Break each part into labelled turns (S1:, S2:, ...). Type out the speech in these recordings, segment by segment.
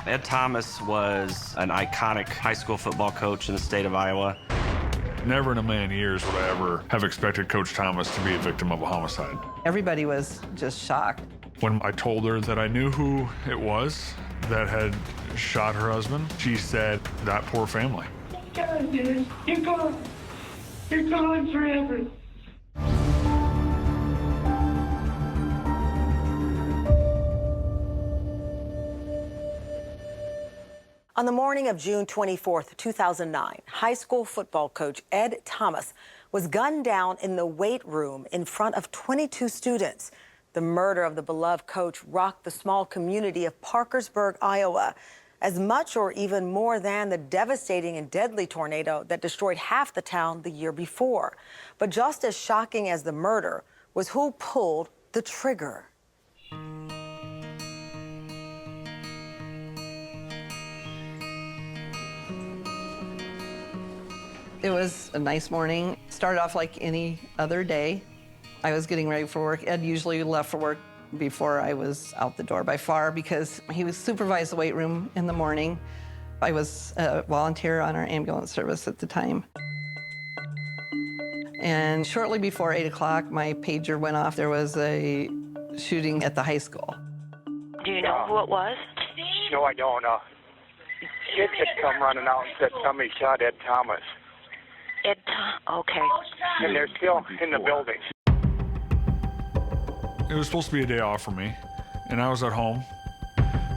S1: Ed Thomas was an iconic high school football coach in the state of Iowa.
S2: Never in a million years would I ever have expected Coach Thomas to be a victim of a homicide.
S3: Everybody was just shocked.
S2: When I told her that I knew who it was that had shot her husband, she said, "That poor family."
S4: God, dude, you're gone. You're gone forever.
S5: On the morning of June 24th, 2009, high school football coach Ed Thomas was gunned down in the weight room in front of 22 students. The murder of the beloved coach rocked the small community of Parkersburg, Iowa, as much or even more than the devastating and deadly tornado that destroyed half the town the year before. But just as shocking as the murder was who pulled the trigger.
S3: It was a nice morning. Started off like any other day. I was getting ready for work. Ed usually left for work before I was out the door by far because he was supervised the weight room in the morning. I was a volunteer on our ambulance service at the time. And shortly before 8 o'clock, my pager went off. There was a shooting at the high school.
S6: Do you know who it was?
S7: No, I don't. Kids had come running out and said somebody shot Ed Thomas.
S6: Okay.
S7: And they're still in the building.
S2: It was supposed to be a day off for me, and I was at home.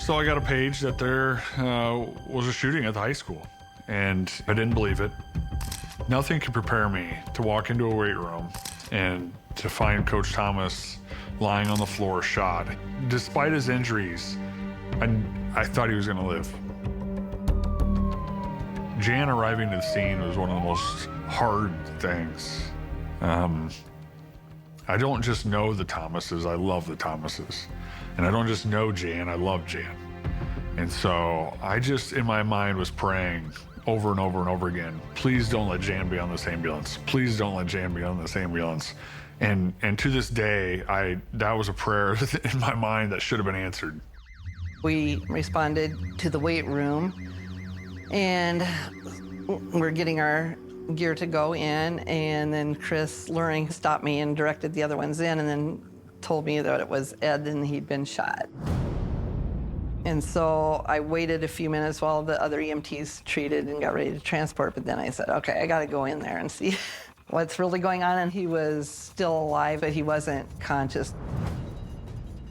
S2: So I got a page that there was a shooting at the high school, and I didn't believe it. Nothing could prepare me to walk into a weight room and to find Coach Thomas lying on the floor shot. Despite his injuries, I thought he was gonna live. Jan arriving to the scene was one of the most hard things. I don't just know the Thomases, I love the Thomases. And I don't just know Jan, I love Jan. And so I just, in my mind, was praying over and over and over again, please don't let Jan be on this ambulance. Please don't let Jan be on this ambulance. And to this day, that was a prayer in my mind that should have been answered.
S3: We responded to the weight room, and we're getting our gear to go in, and then Chris Luring stopped me and directed the other ones in, and then told me that it was Ed and he'd been shot. And so I waited a few minutes while the other EMTs treated and got ready to transport, but then I said, okay, I gotta go in there and see what's really going on. And he was still alive, but he wasn't conscious.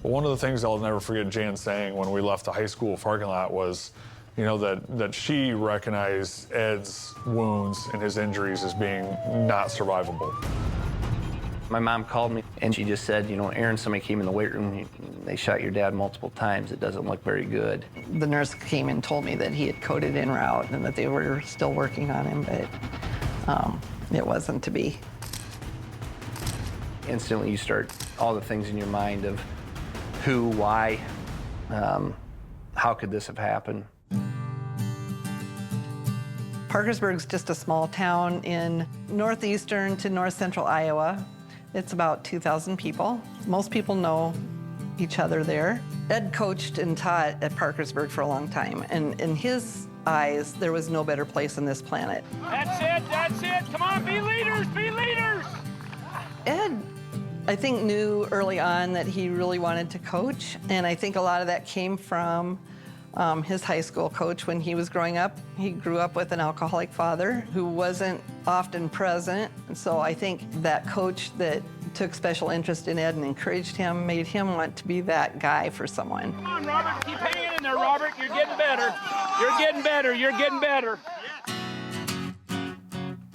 S2: One of the things I'll never forget Jan saying when we left the high school parking lot was, you know, that she recognized Ed's wounds and his injuries as being not survivable.
S8: My mom called me and she just said, you know, Aaron, somebody came in the weight room, they shot your dad multiple times. It doesn't look very good.
S3: The nurse came and told me that he had coded en route and that they were still working on him, but it wasn't to be.
S8: Instantly you start all the things in your mind of who, why, how could this have happened?
S3: Parkersburg's just a small town in northeastern to north central Iowa. It's about 2,000 people. Most people know each other there. Ed coached and taught at Parkersburg for a long time, and in his eyes, there was no better place on this planet.
S4: That's it, come on, be leaders, be leaders!
S3: Ed, I think, knew early on that he really wanted to coach, and I think a lot of that came from his high school coach when he was growing up. He grew up with an alcoholic father who wasn't often present, and so I think that coach that took special interest in Ed and encouraged him made him want to be that guy for someone.
S4: Come on, Robert, keep hanging in there, Robert. You're getting better. You're getting better. You're getting better.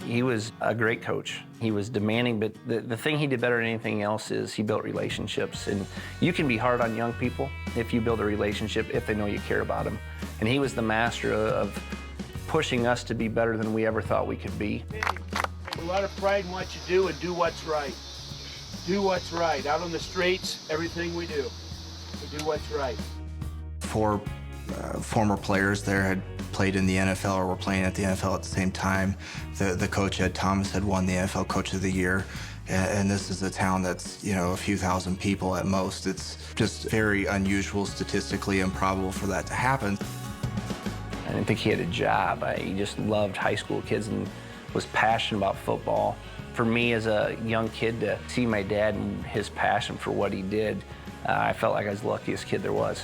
S8: He was a great coach. He was demanding, but the thing he did better than anything else is he built relationships. And you can be hard on young people if you build a relationship, if they know you care about them. And he was the master of pushing us to be better than we ever thought we could be.
S4: A lot of pride in what you do and do what's right. Do what's right. Out on the streets, everything we do what's right.
S9: 4 former players there had played in the NFL or were playing at the NFL at the same time. The coach, Ed Thomas, had won the NFL Coach of the Year. And this is a town that's, you know, a few thousand people at most. It's just very unusual, statistically improbable for that to happen.
S8: I didn't think he had a job. He just loved high school kids and was passionate about football. For me as a young kid to see my dad and his passion for what he did, I felt like I was the luckiest kid there was.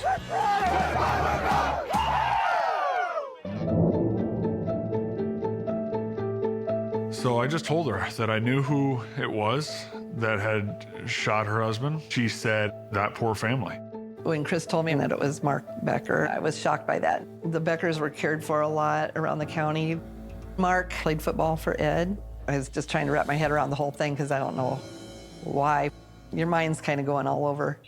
S2: So I just told her that I knew who it was that had shot her husband. She said, that poor family.
S3: When Chris told me that it was Mark Becker, I was shocked by that. The Beckers were cared for a lot around the county. Mark played football for Ed. I was just trying to wrap my head around the whole thing because I don't know why. Your mind's kind of going all over.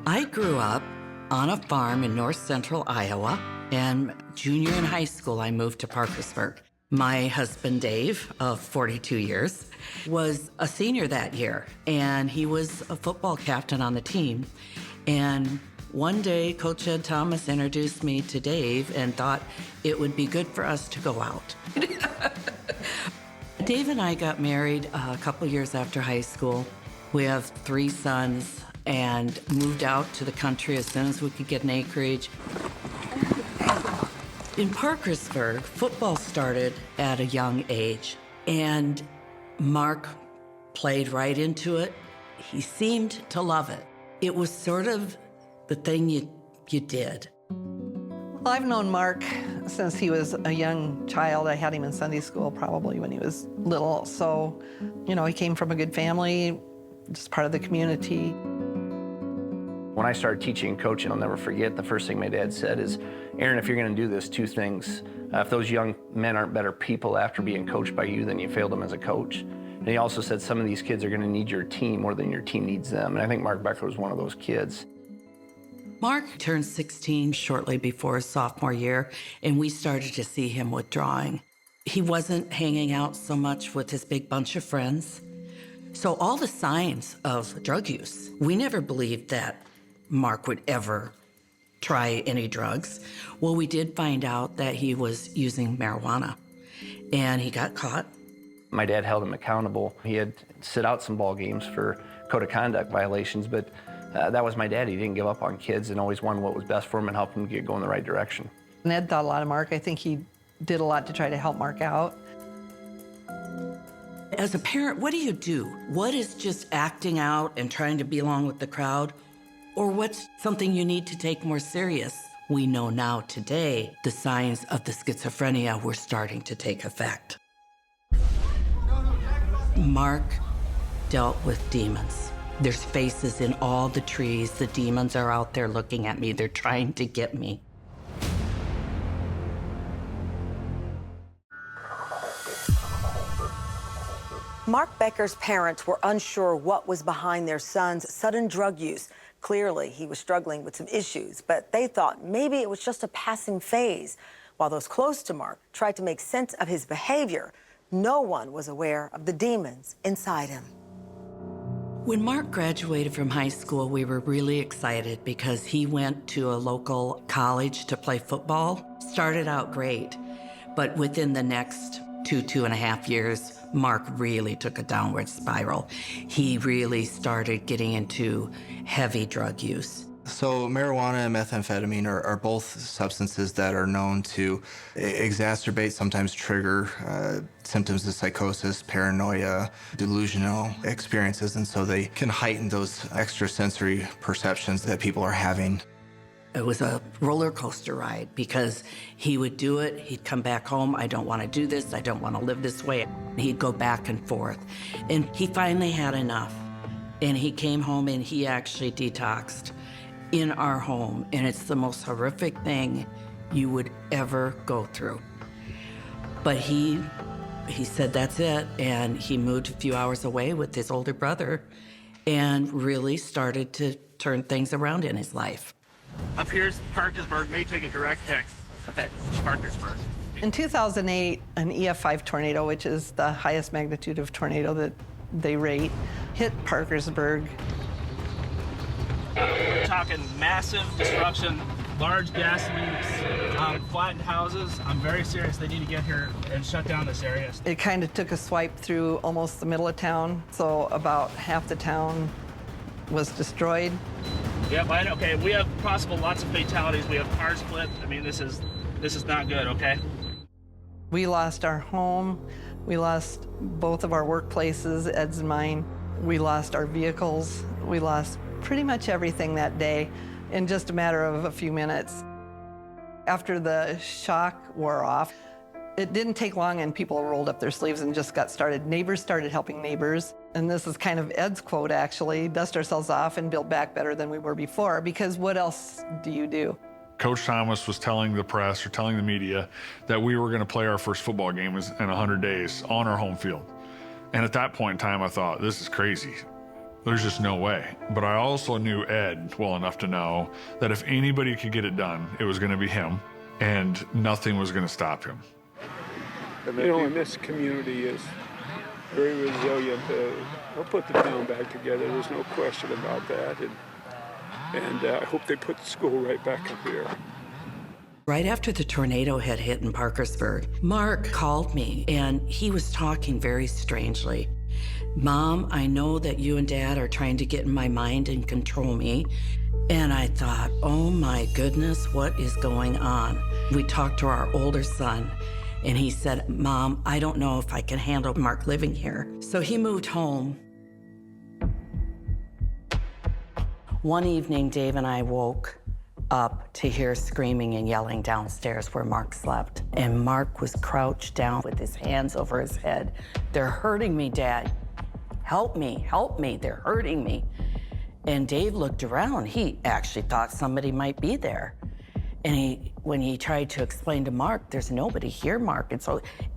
S10: I grew up on a farm in north central Iowa, and junior in high school, I moved to Parkersburg. My husband, Dave, of 42 years, was a senior that year, and he was a football captain on the team. And one day, Coach Ed Thomas introduced me to Dave and thought it would be good for us to go out. Dave and I got married a couple years after high school. We have 3 sons and moved out to the country as soon as we could get an acreage. In Parkersburg, football started at a young age, and Mark played right into it. He seemed to love it. It was sort of the thing you did.
S3: Well, I've known Mark since he was a young child. I had him in Sunday school probably when he was little. So, you know, he came from a good family, just part of the community.
S8: When I started teaching and coaching, I'll never forget, the first thing my dad said is, Aaron, if you're going to do this, 2 things. If those young men aren't better people after being coached by you, then you failed them as a coach. And he also said some of these kids are going to need your team more than your team needs them. And I think Mark Becker was one of those kids.
S10: Mark turned 16 shortly before his sophomore year, and we started to see him withdrawing. He wasn't hanging out so much with his big bunch of friends. So all the signs of drug use, we never believed that Mark would ever try any drugs. Well, we did find out that he was using marijuana, and he got caught.
S8: My dad held him accountable. He had sit out some ball games for code of conduct violations, but that was my dad. He didn't give up on kids and always wanted what was best for him and help him get going the right direction.
S3: Ned thought a lot of Mark. I think he did a lot to try to help Mark out.
S10: As a parent, what do? What is just acting out and trying to be along with the crowd? Or what's something you need to take more serious? We know now today the signs of the schizophrenia were starting to take effect. Mark dealt with demons. There's faces in all the trees. The demons are out there looking at me. They're trying to get me.
S5: Mark Becker's parents were unsure what was behind their son's sudden drug use. Clearly, he was struggling with some issues, but they thought maybe it was just a passing phase. While those close to Mark tried to make sense of his behavior, no one was aware of the demons inside him.
S10: When Mark graduated from high school, we were really excited because he went to a local college to play football. Started out great, but within the next 2.5 years, Mark really took a downward spiral. He really started getting into heavy drug use.
S9: So marijuana and methamphetamine are both substances that are known to exacerbate, sometimes trigger symptoms of psychosis, paranoia, delusional experiences, and so they can heighten those extrasensory perceptions that people are having.
S10: It was a roller coaster ride because he would do it, he'd come back home, I don't want to do this, I don't want to live this way. He'd go back and forth. And he finally had enough. And he came home and he actually detoxed in our home. And it's the most horrific thing you would ever go through. But he said that's it. And he moved a few hours away with his older brother and really started to turn things around in his life.
S11: Up here's Parkersburg, may take a direct text. Okay, Parkersburg.
S3: In 2008, an EF5 tornado, which is the highest magnitude of tornado that they rate, hit Parkersburg.
S11: We're talking massive disruption, large gas leaks, flattened houses. I'm very serious. They need to get here and shut down this area.
S3: It kind of took a swipe through almost the middle of town, so about half the town was destroyed.
S11: Yep, I know. Okay, we have possible lots of fatalities. We have cars flipped. I mean, this is not good, okay?
S3: We lost our home. We lost both of our workplaces, Ed's and mine. We lost our vehicles. We lost pretty much everything that day in just a matter of a few minutes. After the shock wore off, it didn't take long and people rolled up their sleeves and just got started. Neighbors started helping neighbors. And this is kind of Ed's quote, actually, dust ourselves off and build back better than we were before, because what else do you do?
S2: Coach Thomas was telling the press or telling the media that we were going to play our first football game in 100 days on our home field. And at that point in time, I thought, this is crazy. There's just no way. But I also knew Ed well enough to know that if anybody could get it done, it was going to be him, and nothing was going to stop him.
S12: You know, and this community is very resilient. They'll put the town back together. There's no question about that. And I hope they put the school right back up here.
S10: Right after the tornado had hit in Parkersburg, Mark called me, and he was talking very strangely. Mom, I know that you and Dad are trying to get in my mind and control me. And I thought, oh my goodness, what is going on? We talked to our older son, and he said, Mom, I don't know if I can handle Mark living here. So he moved home. One evening, Dave and I woke up to hear screaming and yelling downstairs where Mark slept. And Mark was crouched down with his hands over his head. They're hurting me, Dad. Help me, they're hurting me. And Dave looked around. He actually thought somebody might be there. And when he tried to explain to Mark, there's nobody here, Mark.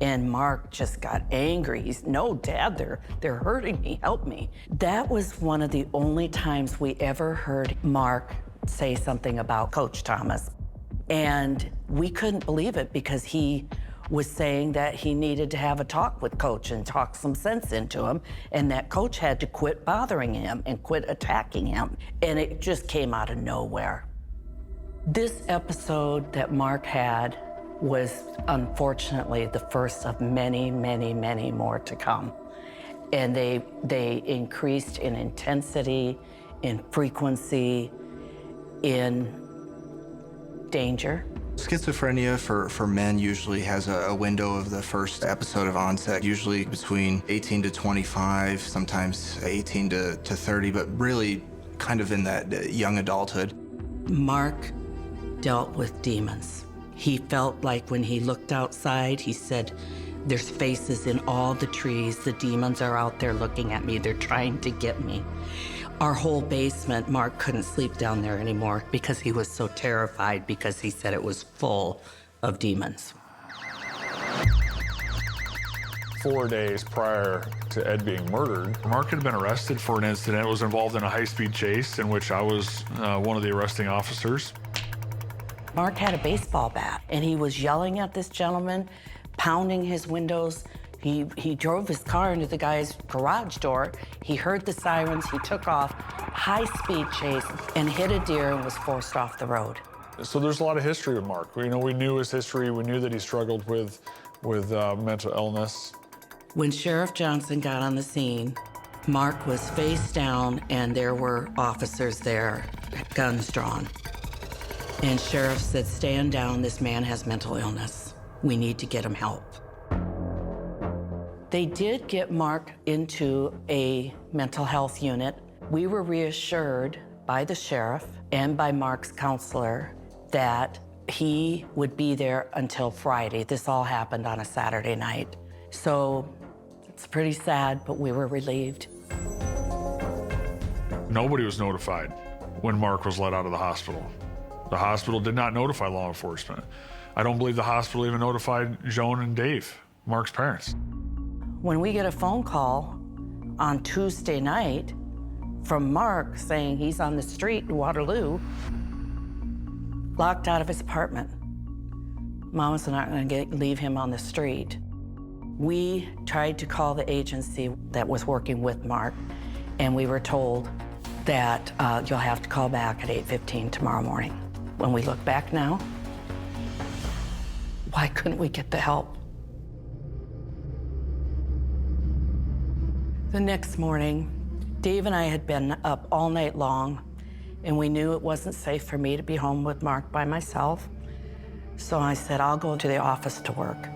S10: And Mark just got angry. He's, no, Dad, they're hurting me, help me. That was one of the only times we ever heard Mark say something about Coach Thomas. And we couldn't believe it because he was saying that he needed to have a talk with Coach and talk some sense into him, and that Coach had to quit bothering him and quit attacking him. And it just came out of nowhere. This episode that Mark had was unfortunately the first of many, many, many more to come. And they increased in intensity, in frequency, in danger.
S9: Schizophrenia for men usually has a window of the first episode of onset, usually between 18 to 25, sometimes 18 to 30, but really kind of in that young adulthood.
S10: Mark dealt with demons. He felt like when he looked outside, he said, there's faces in all the trees. The demons are out there looking at me. They're trying to get me. Our whole basement, Mark couldn't sleep down there anymore because he was so terrified because he said it was full of demons.
S2: 4 days prior to Ed being murdered, Mark had been arrested for an incident. Was involved in a high-speed chase in which I was one of the arresting officers.
S10: Mark had a baseball bat, and he was yelling at this gentleman, pounding his windows. He drove his car into the guy's garage door. He heard the sirens. He took off, high-speed chase, and hit a deer and was forced off the road.
S2: So there's a lot of history with Mark. We knew his history. We knew that he struggled with mental illness.
S10: When Sheriff Johnson got on the scene, Mark was face down, and there were officers there, guns drawn. And Sheriff said, stand down, this man has mental illness. We need to get him help. They did get Mark into a mental health unit. We were reassured by the sheriff and by Mark's counselor that he would be there until Friday. This all happened on a Saturday night. So it's pretty sad, but we were relieved.
S2: Nobody was notified when Mark was let out of the hospital. The hospital did not notify law enforcement. I don't believe the hospital even notified Joan and Dave, Mark's parents.
S10: When we get a phone call on Tuesday night from Mark saying he's on the street in Waterloo, locked out of his apartment. Mama's not gonna leave him on the street. We tried to call the agency that was working with Mark, and we were told that you'll have to call back at 8:15 tomorrow morning. When we look back now, why couldn't we get the help? The next morning, Dave and I had been up all night long, And we knew it wasn't safe for me to be home with Mark by myself. So I said, I'll go to the office to work.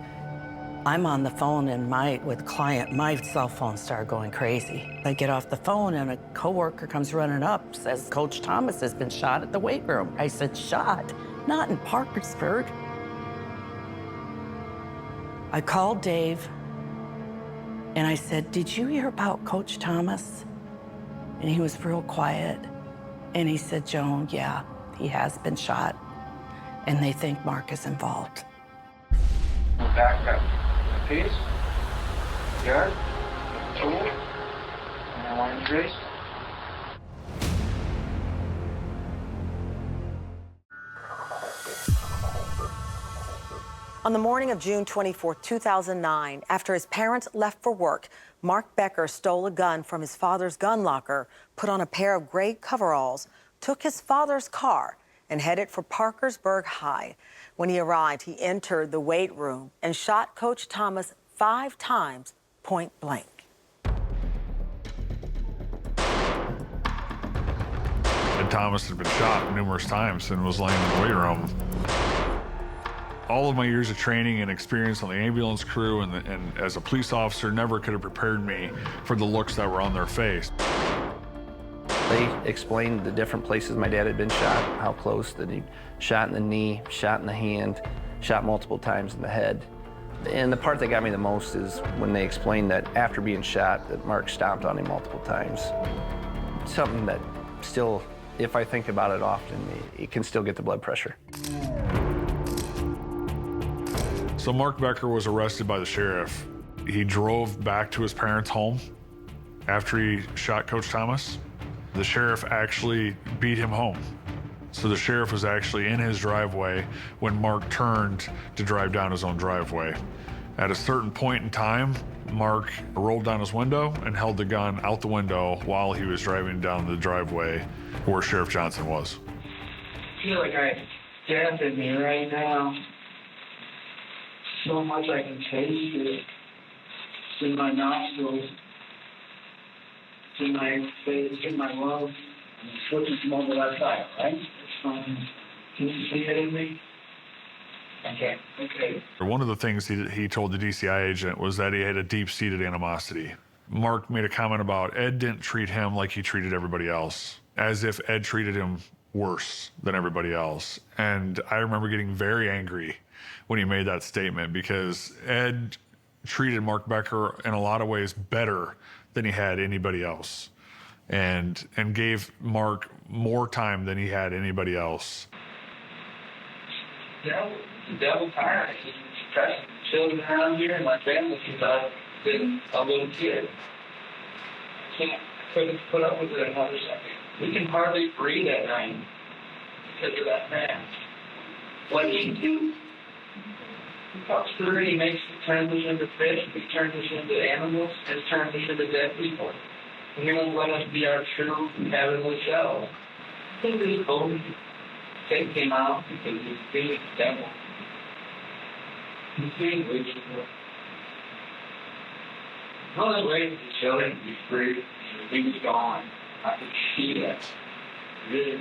S10: I'm on the phone with a client, my cell phone started going crazy. I get off the phone and a coworker comes running up, says, Coach Thomas has been shot at the weight room. I said, shot? Not in Parkersburg. I called Dave and I said, did you hear about Coach Thomas? And he was real quiet. And he said, Joan, yeah, he has been shot. And they think Mark is involved.
S7: Back up. Piece. Yard. Tool. And one increase.
S5: On the morning of June 24, 2009, after his parents left for work, Mark Becker stole a gun from his father's gun locker, put on a pair of gray coveralls, took his father's car, and headed for Parkersburg High. When he arrived, he entered the weight room and shot Coach Thomas 5 times, point blank.
S2: And Thomas had been shot numerous times and was laying in the weight room. All of my years of training and experience on the ambulance crew and as a police officer never could have prepared me for the looks that were on their face.
S8: They explained the different places my dad had been shot, how close, that he shot in the knee, shot in the hand, shot multiple times in the head. And the part that got me the most is when they explained that after being shot, that Mark stomped on him multiple times. Something that still, if I think about it often, it can still get the blood pressure.
S2: So Mark Becker was arrested by the sheriff. He drove back to his parents' home after he shot Coach Thomas. The sheriff actually beat him home. So the sheriff was actually in his driveway when Mark turned to drive down his own driveway. At a certain point in time, Mark rolled down his window and held the gun out the window while he was driving down the driveway where Sheriff Johnson was.
S13: I feel like I have death in me right now. So much I can taste it. It's in my nostrils. It's in my face. It's in my lungs. I'm switching from over to that side, right? It's fine. Can you see it in me? Okay.
S2: One of the things he told the DCI agent was that he had a deep-seated animosity. Mark made a comment about Ed didn't treat him like he treated everybody else, as if Ed treated him worse than everybody else. And I remember getting very angry when he made that statement because Ed treated Mark Becker in a lot of ways better than he had anybody else, and gave Mark more time than he had anybody else.
S13: The devil tired. He's pressing children around here and my family since I've been a little kid. I couldn't put up with it another second. We can hardly breathe at night because of that man. What do you do? He talks through it, he turns us into fish, he turns us into animals, and turns us into dead people. And he won't let us be our true heavenly selves. I think this whole thing came out because he's being the devil. He's being wicked. The only way for the children to be free is he was gone. I could see that. Really.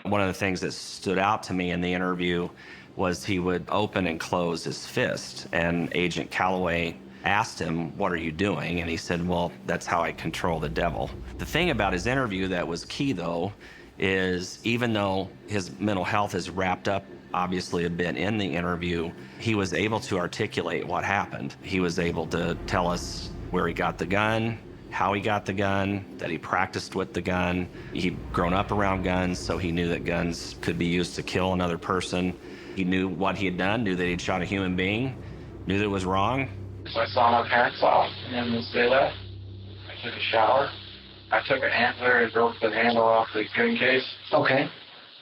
S1: One of the things that stood out to me in the interview was he would open and close his fist, and Agent Calloway asked him, what are you doing? And he said, well, that's how I control the devil. The thing about his interview that was key, though, is even though his mental health is wrapped up obviously a bit in the interview, he was able to articulate what happened. He was able to tell us where he got the gun, how he got the gun, that he practiced with the gun. He'd grown up around guns, so he knew that guns could be used to kill another person. He knew what he had done, knew that he'd shot a human being, knew that it was wrong.
S7: So I saw my parents off, and then once they left, I took a shower. I took an antler and broke the handle off the gun case. Okay.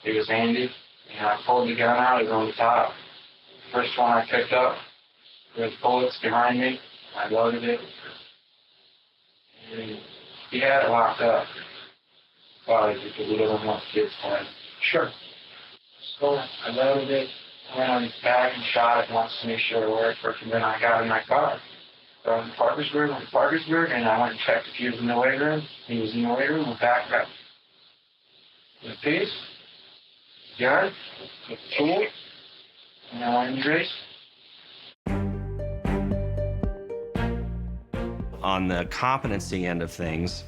S7: It was handy. And I pulled the gun out, it was on the top. First one I picked up, there was bullets behind me. I loaded it. And he had it locked up. Because we didn't want kids playing. Sure. So I loaded it, went on his back and shot it once to make sure it worked. And then I got in my car. So I went to Parkersburg, and I went and checked if he was in the weight room. He was in the weight room, we backed up. The piece, yard, the tool, no injuries.
S1: On the competency end of things,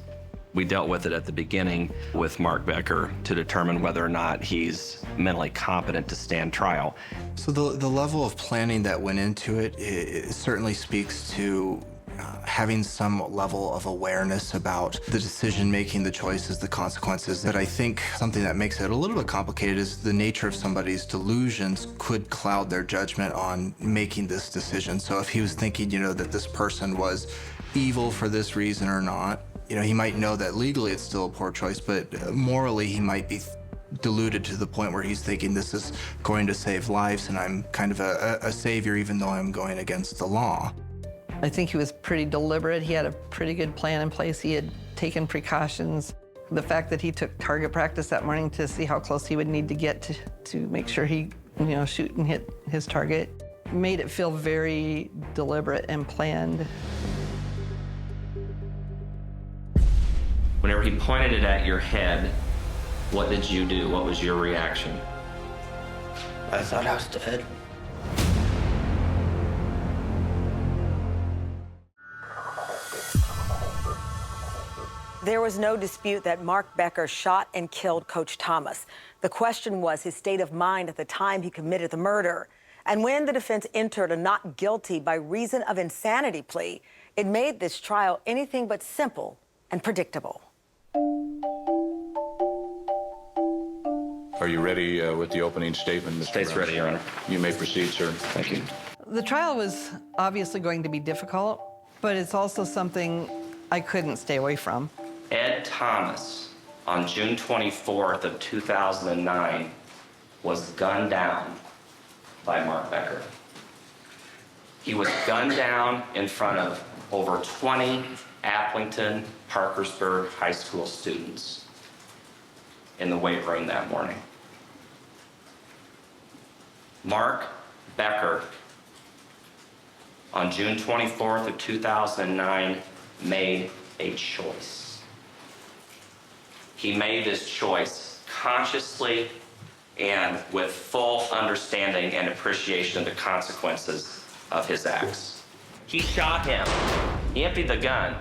S1: we dealt with it at the beginning with Mark Becker to determine whether or not he's mentally competent to stand trial.
S9: So the level of planning that went into it, it certainly speaks to having some level of awareness about the decision-making, the choices, the consequences. But I think something that makes it a little bit complicated is the nature of somebody's delusions could cloud their judgment on making this decision. So if he was thinking, that this person was evil for this reason or not, he might know that legally it's still a poor choice, but morally he might be deluded to the point where he's thinking this is going to save lives and I'm kind of a savior even though I'm going against the law.
S3: I think he was pretty deliberate. He had a pretty good plan in place. He had taken precautions. The fact that he took target practice that morning to see how close he would need to get to make sure he, shoot and hit his target made it feel very deliberate and planned.
S1: Whenever he pointed it at your head, what did you do? What was your reaction?
S14: I thought I was dead.
S5: There was no dispute that Mark Becker shot and killed Coach Thomas. The question was his state of mind at the time he committed the murder. And when the defense entered a not guilty by reason of insanity plea, it made this trial anything but simple and predictable.
S15: Are you ready with the opening statement, Mr.
S1: State's ready, Your Honor.
S15: You may proceed, sir.
S1: Thank you.
S3: The trial was obviously going to be difficult, but it's also something I couldn't stay away from.
S1: Ed Thomas, on June 24th of 2009, was gunned down by Mark Becker. He was gunned down in front of over 20 Applington, Parkersburg high school students in the weight room that morning. Mark Becker, on June 24th of 2009, made a choice. He made this choice consciously and with full understanding and appreciation of the consequences of his acts. He shot him. He emptied the gun.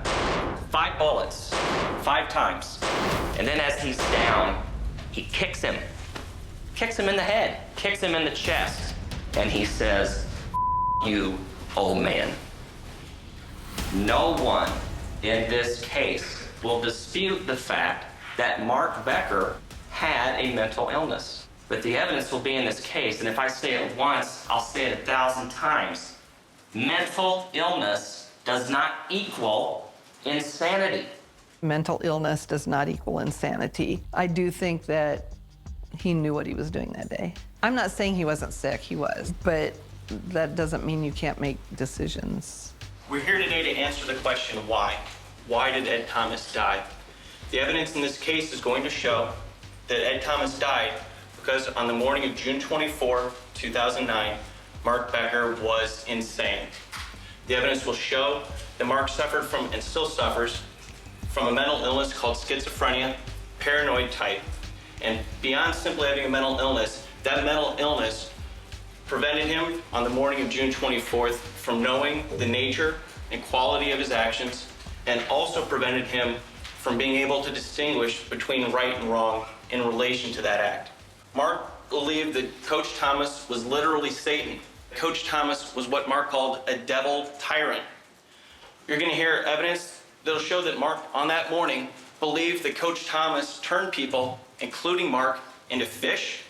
S1: 5 bullets, 5 times. And then as he's down, he kicks him in the head, kicks him in the chest, and he says, "You old man." No one in this case will dispute the fact that Mark Becker had a mental illness. But the evidence will be in this case, and if I say it once, I'll say it 1,000 times. Mental illness does not equal insanity.
S3: Mental illness does not equal insanity. I do think that he knew what he was doing that day. I'm not saying he wasn't sick, he was, but that doesn't mean you can't make decisions.
S11: We're here today to answer the question why. Why did Ed Thomas die? The evidence in this case is going to show that Ed Thomas died because on the morning of June 24, 2009, Mark Becker was insane. The evidence will show that Mark suffered from, and still suffers, from a mental illness called schizophrenia, paranoid type. And beyond simply having a mental illness, that mental illness prevented him on the morning of June 24th from knowing the nature and quality of his actions, and also prevented him from being able to distinguish between right and wrong in relation to that act. Mark believed that Coach Thomas was literally Satan. Coach Thomas was what Mark called a devil tyrant. You're going to hear evidence that'll show that Mark, on that morning, believed that Coach Thomas turned people, including Mark, into fish,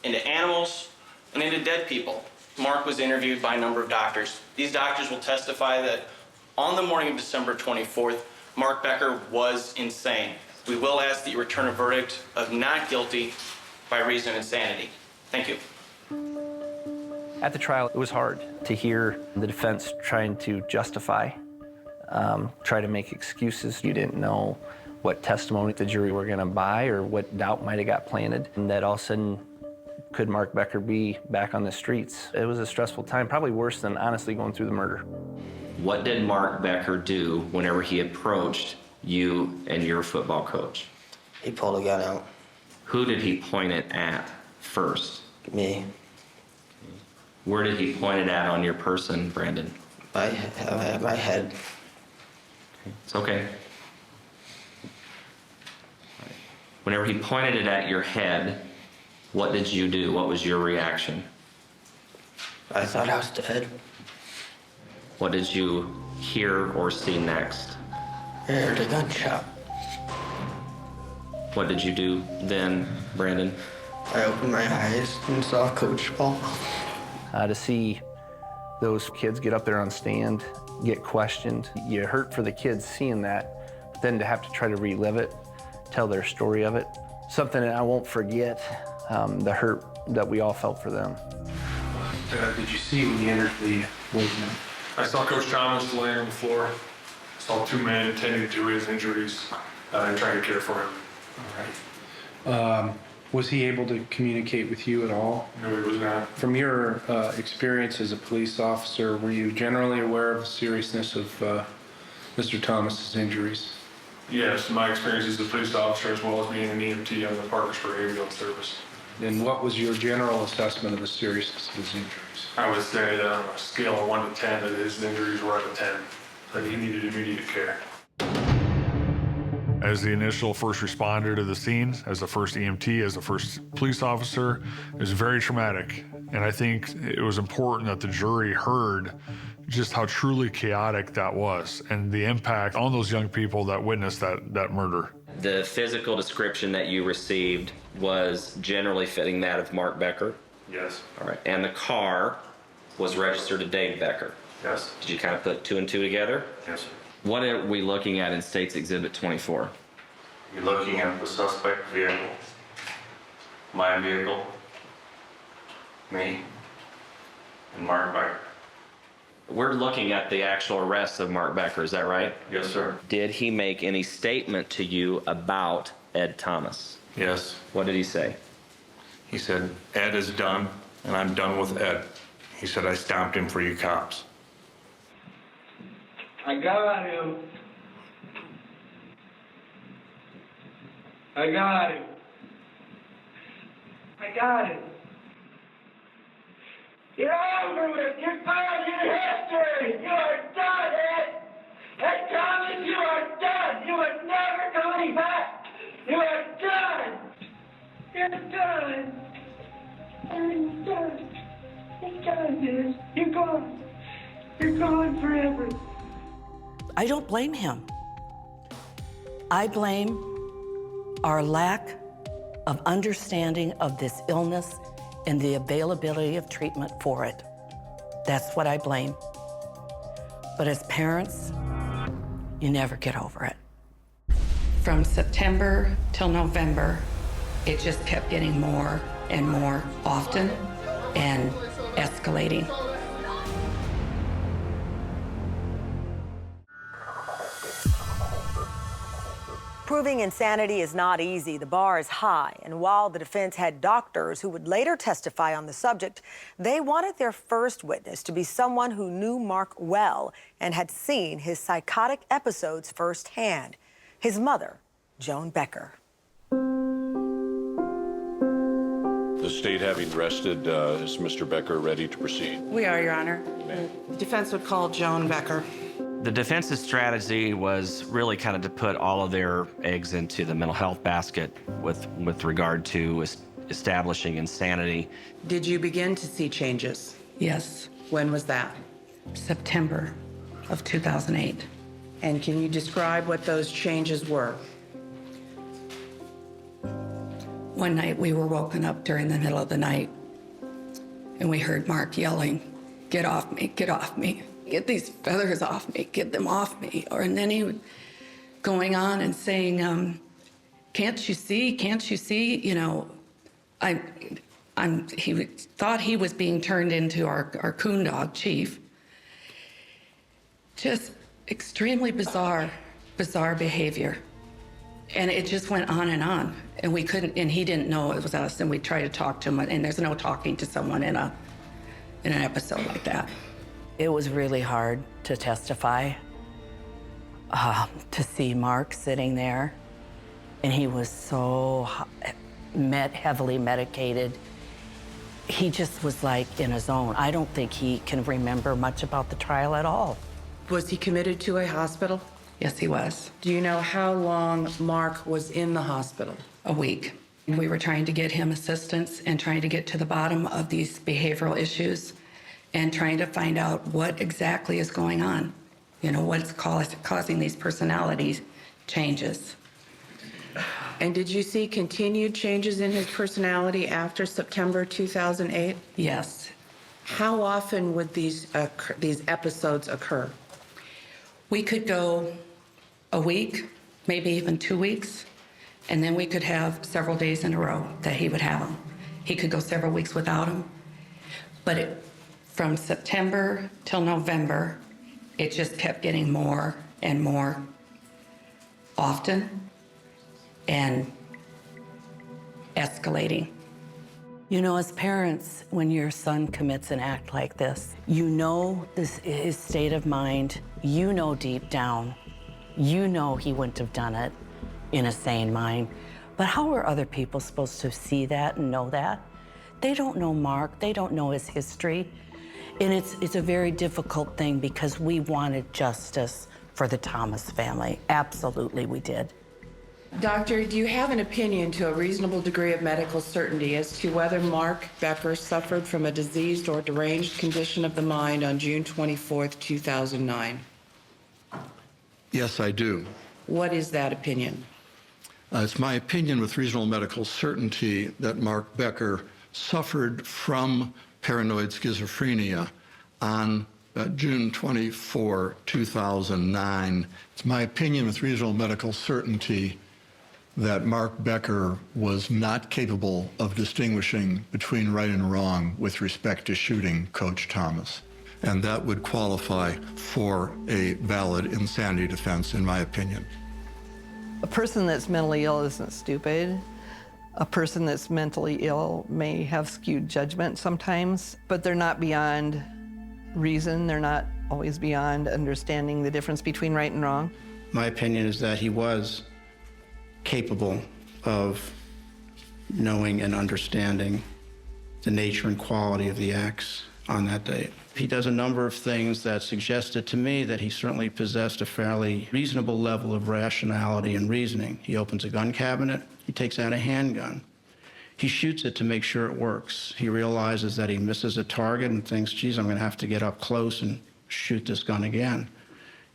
S11: into animals, and into dead people. Mark was interviewed by a number of doctors. These doctors will testify that on the morning of December 24th, Mark Becker was insane. We will ask that you return a verdict of not guilty by reason of insanity. Thank you.
S8: At the trial, it was hard to hear the defense trying to justify, try to make excuses. You didn't know what testimony the jury were going to buy or what doubt might have got planted, and that all of a sudden, could Mark Becker be back on the streets? It was a stressful time, probably worse than honestly going through the murder.
S1: What did Mark Becker do whenever he approached you and your football coach?
S14: He pulled a gun out.
S1: Who did he point it at first?
S14: Me.
S1: Where did he point it at on your person, Brandon?
S14: My head.
S1: It's okay. Whenever he pointed it at your head, what did you do? What was your reaction?
S14: I thought I was dead.
S1: What did you hear or see next?
S14: I heard a gunshot.
S1: What did you do then, Brandon?
S14: I opened my eyes and saw Coach fall.
S8: To see those kids get up there on stand, get questioned, you hurt for the kids seeing that, but then to have to try to relive it, tell their story of it, something that I won't forget, the hurt that we all felt for them.
S16: Did you see when you entered the weight room?
S2: I saw Coach Thomas laying on the floor. I saw two men tending to his injuries and trying to care for him.
S16: All right. Was he able to communicate with you at all?
S2: No, he was not.
S16: From your experience as a police officer, were you generally aware of the seriousness of Mr. Thomas's injuries?
S2: Yes, my experience as a police officer as well as being an EMT on the Parkersburg ambulance service.
S16: And what was your general assessment of the seriousness of his injuries?
S2: I would say that on a scale of 1 to 10, that his injuries were at a 10, that he needed immediate care. As the initial first responder to the scene, as the first EMT, as the first police officer, it was very traumatic. And I think it was important that the jury heard just how truly chaotic that was and the impact on those young people that witnessed that murder.
S1: The physical description that you received was generally fitting that of Mark Becker?
S2: Yes.
S1: All right. And the car was registered to Dave Becker?
S2: Yes.
S1: Did you kind of put 2 and 2 together?
S2: Yes.
S1: What are we looking at in State's Exhibit 24?
S17: You're looking at the suspect vehicle, my vehicle, me, and Mark Becker.
S1: We're looking at the actual arrest of Mark Becker, is that right?
S17: Yes, sir.
S1: Did he make any statement to you about Ed Thomas?
S17: Yes.
S1: What did he say?
S17: He said, Ed is done, and I'm done with Ed. He said, I stomped him for you cops.
S13: I got him. I got him. I got him. Get over with. You're part of history. You are done, Ed. Ed Thomas, you are done. You are never coming back. You are done. You're done. I'm done. You're done, dude. You're gone. You're gone forever.
S10: I don't blame him. I blame our lack of understanding of this illness and the availability of treatment for it. That's what I blame. But as parents, you never get over it. From September till November, it just kept getting more and more often and escalating.
S5: Proving insanity is not easy. The bar is high. And while the defense had doctors who would later testify on the subject, they wanted their first witness to be someone who knew Mark well and had seen his psychotic episodes firsthand. His mother, Joan Becker.
S15: The state having rested, is Mr. Becker ready to proceed?
S10: We are, Your Honor. The defense would call Joan Becker.
S1: The defense's strategy was really kind of to put all of their eggs into the mental health basket with regard to establishing insanity.
S18: Did you begin to see changes?
S10: Yes.
S18: When was that?
S10: September of 2008.
S18: And can you describe what those changes were?
S10: One night we were woken up during the middle of the night and we heard Mark yelling, "Get off me, get off me. Get these feathers off me, get them off me." And then he was going on and saying, can't you see, you know, he thought he was being turned into our coon dog, Chief. Just extremely bizarre behavior. And it just went on, and we couldn't, and he didn't know it was us, and we tried to talk to him, and there's no talking to someone in an episode like that. It was really hard to testify, to see Mark sitting there, and he was so heavily medicated. He just was like in his own. I don't think he can remember much about the trial at all.
S18: Was he committed to a hospital?
S10: Yes, he was.
S18: Do you know how long Mark was in the hospital?
S10: A week. We were trying to get him assistance and trying to get to the bottom of these behavioral issues and trying to find out what exactly is going on. You know, what's causing these personality changes.
S18: And did you see continued changes in his personality after September 2008?
S10: Yes.
S18: How often would these episodes occur?
S10: We could go a week, maybe even 2 weeks, and then we could have several days in a row that he would have them. He could go several weeks without them. But from September till November, it just kept getting more and more often and escalating. You know, as parents, when your son commits an act like this, you know his state of mind, you know deep down, you know he wouldn't have done it in a sane mind. But how are other people supposed to see that and know that? They don't know Mark, they don't know his history. And it's a very difficult thing because we wanted justice for the Thomas family. Absolutely, we did.
S18: Doctor, do you have an opinion to a reasonable degree of medical certainty as to whether Mark Becker suffered from a diseased or deranged condition of the mind on June 24th, 2009?
S19: Yes, I do.
S18: What is that opinion?
S19: It's my opinion with reasonable medical certainty that Mark Becker suffered from paranoid schizophrenia on June 24, 2009. It's my opinion with reasonable medical certainty that Mark Becker was not capable of distinguishing between right and wrong with respect to shooting Coach Thomas. And that would qualify for a valid insanity defense, in my opinion.
S3: A person that's mentally ill isn't stupid. A person that's mentally ill may have skewed judgment sometimes, but they're not beyond reason. They're not always beyond understanding the difference between right and wrong.
S14: My opinion is that he was capable of knowing and understanding the nature and quality of the acts on that date. He does a number of things that suggested to me that he certainly possessed a fairly reasonable level of rationality and reasoning. He opens a gun cabinet, he takes out a handgun. He shoots it to make sure it works. He realizes that he misses a target and thinks, geez, I'm gonna have to get up close and shoot this gun again.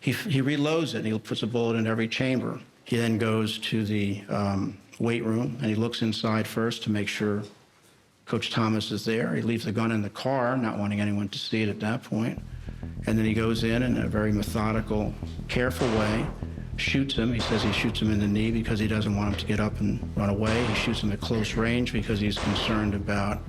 S14: He reloads it and he puts a bullet in every chamber. He then goes to the weight room and he looks inside first to make sure Coach Thomas is there. He leaves the gun in the car, not wanting anyone to see it at that point. And then he goes in a very methodical, careful way, shoots him. He says he shoots him in the knee because he doesn't want him to get up and run away. He shoots him at close range because he's concerned about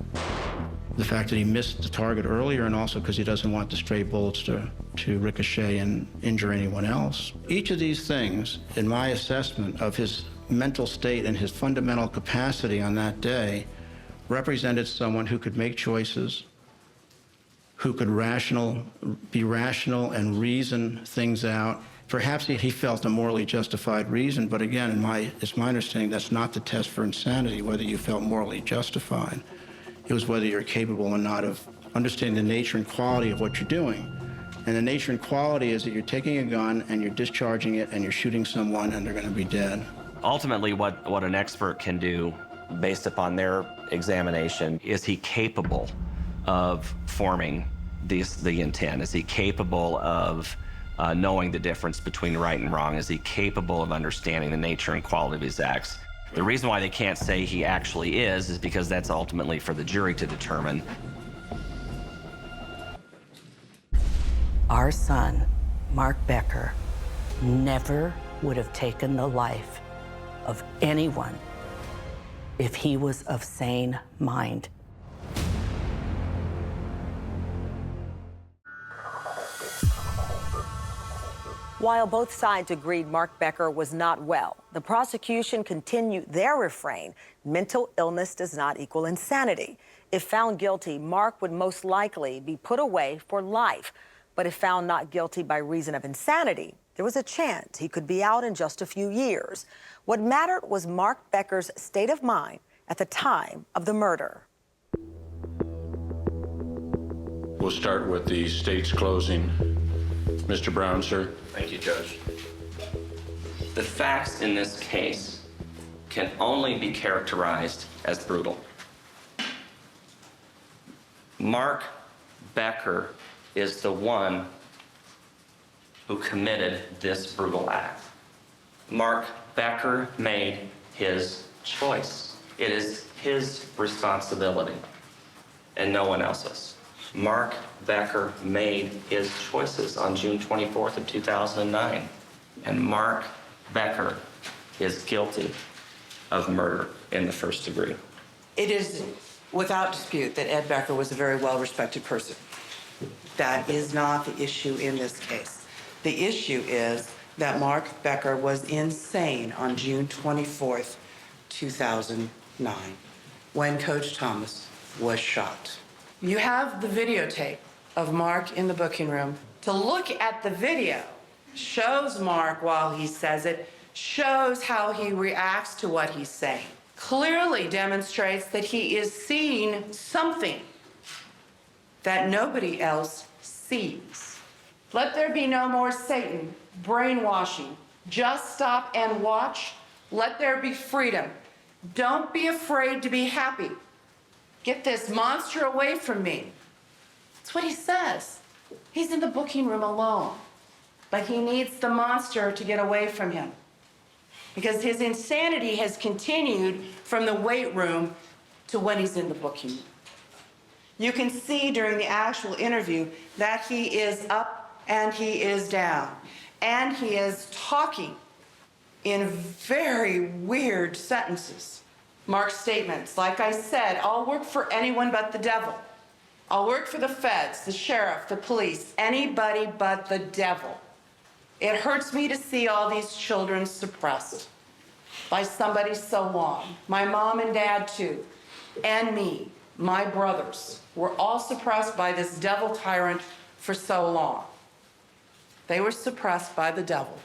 S14: the fact that he missed the target earlier and also because he doesn't want the stray bullets to ricochet and injure anyone else. Each of these things, in my assessment of his mental state and his fundamental capacity on that day, represented someone who could make choices, who could be rational and reason things out. Perhaps he felt a morally justified reason, but again, it's my understanding that's not the test for insanity, whether you felt morally justified. It was whether you're capable or not of understanding the nature and quality of what you're doing. And the nature and quality is that you're taking a gun and you're discharging it and you're shooting someone and they're going to be dead.
S1: Ultimately, what an expert can do based upon their examination, is he capable of forming the intent? Is he capable of knowing the difference between right and wrong? Is he capable of understanding the nature and quality of his acts? The reason why they can't say he actually is because that's ultimately for the jury to determine.
S10: Our son, Mark Becker, never would have taken the life of anyone if he was of sane mind.
S5: While both sides agreed Mark Becker was not well, the prosecution continued their refrain: mental illness does not equal insanity. If found guilty, Mark would most likely be put away for life. But if found not guilty by reason of insanity, there was a chance he could be out in just a few years. What mattered was Mark Becker's state of mind at the time of the murder.
S15: We'll start with the state's closing. Mr. Brown, sir.
S1: Thank you, Judge. The facts in this case can only be characterized as brutal. Mark Becker is the one who committed this brutal act. Mark Becker made his choice. It is his responsibility and no one else's. Mark Becker made his choices on June 24th of 2009, and Mark Becker is guilty of murder in the first degree.
S18: It is without dispute that Ed Becker was a very well-respected person. That is not the issue in this case. The issue is that Mark Becker was insane on June 24th, 2009, when Coach Thomas was shot. You have the videotape of Mark in the booking room. To look at the video shows Mark while he says it, shows how he reacts to what he's saying. Clearly demonstrates that he is seeing something that nobody else sees. Let there be no more Satan, brainwashing. Just stop and watch. Let there be freedom. Don't be afraid to be happy. Get this monster away from me. That's what he says. He's in the booking room alone, but he needs the monster to get away from him because his insanity has continued from the weight room to when he's in the booking room. You can see during the actual interview that he is up and he is down, and he is talking in very weird sentences. Mark's statements, like I said, I'll work for anyone but the devil. I'll work for the feds, the sheriff, the police, anybody but the devil. It hurts me to see all these children suppressed by somebody so long. My mom and dad too, and me, my brothers, were all suppressed by this devil tyrant for so long. They were suppressed by the devil.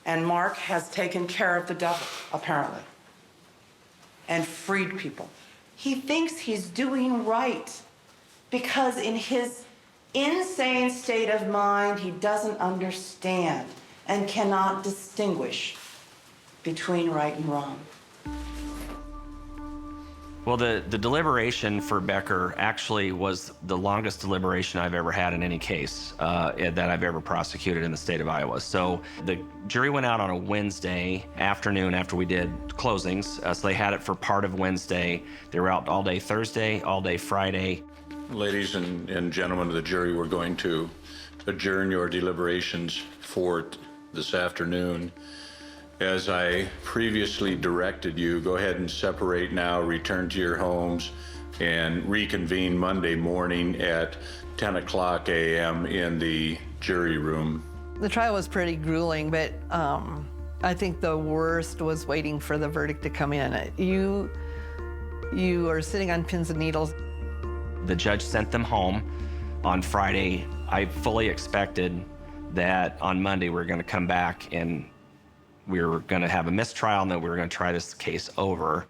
S18: And Mark has taken care of the devil, apparently, and freed people. He thinks he's doing right because in his insane state of mind, he doesn't understand and cannot distinguish between right and wrong.
S1: Well, the deliberation for Becker actually was the longest deliberation I've ever had in any case that I've ever prosecuted in the state of Iowa. So the jury went out on a Wednesday afternoon after we did closings. So they had it for part of Wednesday. They were out all day Thursday, all day Friday.
S15: Ladies and gentlemen of the jury, we're going to adjourn your deliberations for this afternoon. As I previously directed you, go ahead and separate now, return to your homes, and reconvene Monday morning at 10 o'clock a.m. in the jury room.
S3: The trial was pretty grueling, but I think the worst was waiting for the verdict to come in. You are sitting on pins and needles.
S1: The judge sent them home on Friday. I fully expected that on Monday we're going to come back and we were going to have a mistrial and then we were going to try this case over.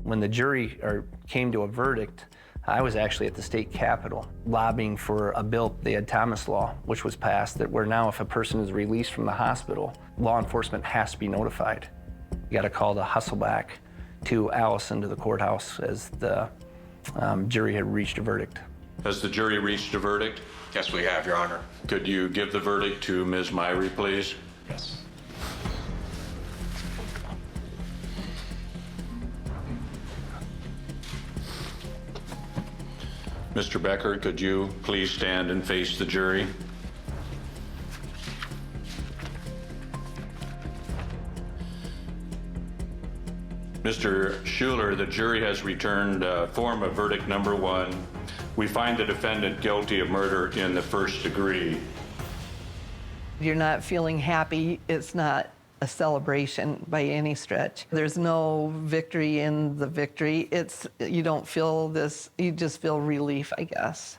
S8: When the jury came to a verdict, I was actually at the state capitol lobbying for a bill, the Ed Thomas law, which was passed, that where now if a person is released from the hospital, law enforcement has to be notified. You got to call the hustle back to Allison to the courthouse as the jury had reached a verdict.
S15: Has the jury reached a verdict?
S17: Yes, we have, Your Honor.
S15: Could you give the verdict to Ms. Myrie, please?
S17: Yes.
S15: Mr. Becker, could you please stand and face the jury? Mr. Schuler, the jury has returned form of verdict number 1. We find the defendant guilty of murder in the first degree.
S3: You're not feeling happy. It's not a celebration by any stretch. There's no victory in the victory. You don't feel this, you just feel relief, I guess.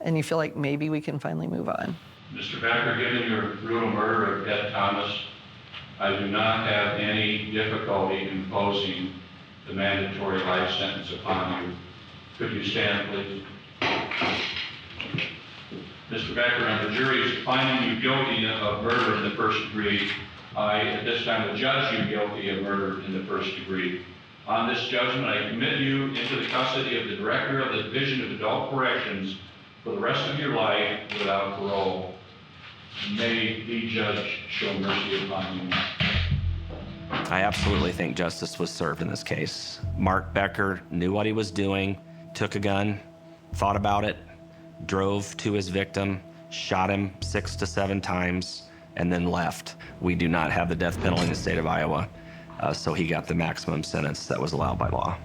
S3: And you feel like maybe we can finally move on.
S15: Mr. Becker, given your brutal murder of Ed Thomas, I do not have any difficulty imposing the mandatory life sentence upon you. Could you stand, please? Mr. Becker, on the jury's finding you guilty of murder in the first degree, I, at this time, will judge you guilty of murder in the first degree. On this judgment, I commit you into the custody of the Director of the Division of Adult Corrections for the rest of your life without parole. May the judge show mercy upon you.
S1: I absolutely think justice was served in this case. Mark Becker knew what he was doing, took a gun, thought about it, drove to his victim, shot him 6 to 7 times, and then left. We do not have the death penalty in the state of Iowa, so he got the maximum sentence that was allowed by law.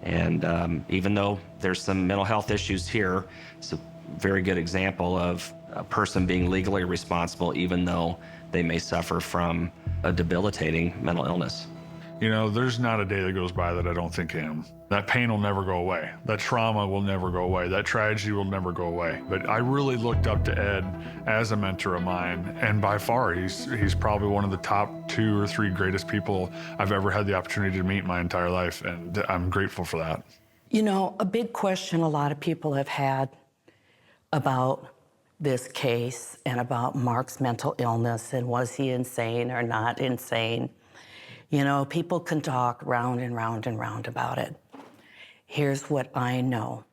S1: And even though there's some mental health issues here, it's a very good example of a person being legally responsible even though they may suffer from a debilitating mental illness.
S2: You know, there's not a day that goes by that I don't think of him. That pain will never go away. That trauma will never go away. That tragedy will never go away. But I really looked up to Ed as a mentor of mine, and by far, he's probably one of the top 2 or 3 greatest people I've ever had the opportunity to meet in my entire life, and I'm grateful for that.
S10: You know, a big question a lot of people have had about this case and about Mark's mental illness and was he insane or not insane. You know, people can talk round and round and round about it. Here's what I know.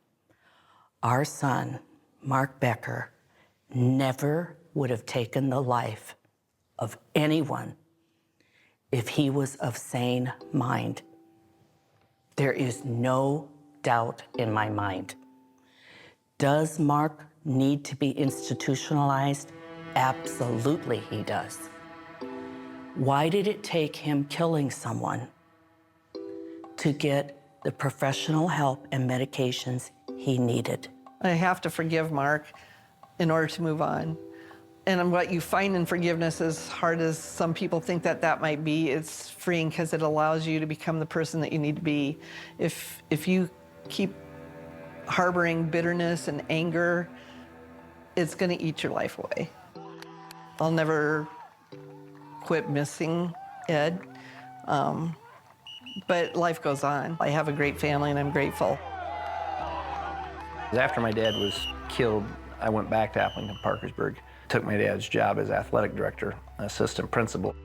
S10: Our son, Mark Becker, never would have taken the life of anyone if he was of sane mind. There is no doubt in my mind. Does Mark need to be institutionalized? Absolutely he does. Why did it take him killing someone to get the professional help and medications he needed?
S3: I have to forgive Mark in order to move on. And what you find in forgiveness, as hard as some people think that that might be, it's freeing because it allows you to become the person that you need to be. If you keep harboring bitterness and anger, it's going to eat your life away. I'll never quit missing Ed, but life goes on. I have a great family and I'm grateful.
S8: After my dad was killed, I went back to Appleton, Parkersburg, took my dad's job as athletic director, assistant principal.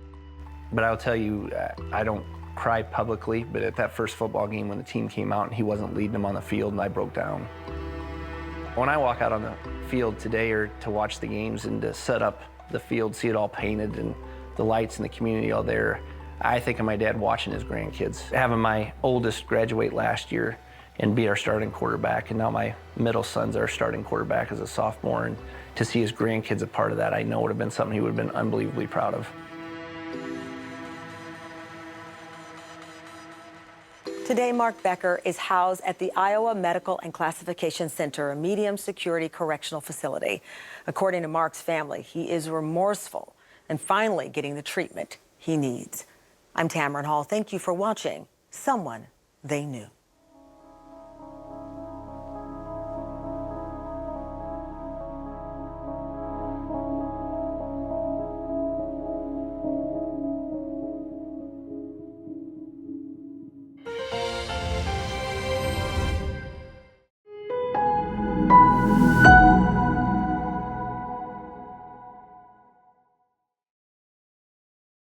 S8: But I'll tell you, I don't cry publicly, but at that first football game when the team came out and he wasn't leading them on the field and I broke down. When I walk out on the field today or to watch the games and to set up the field, see it all painted and the lights and the community all there, I think of my dad watching his grandkids. Having my oldest graduate last year and be our starting quarterback, and now my middle son's our starting quarterback as a sophomore, and to see his grandkids a part of that, I know would have been something he would have been unbelievably proud of.
S5: Today, Mark Becker is housed at the Iowa Medical and Classification Center, a medium security correctional facility. According to Mark's family, he is remorseful and finally getting the treatment he needs. I'm Tamron Hall. Thank you for watching Someone They Knew.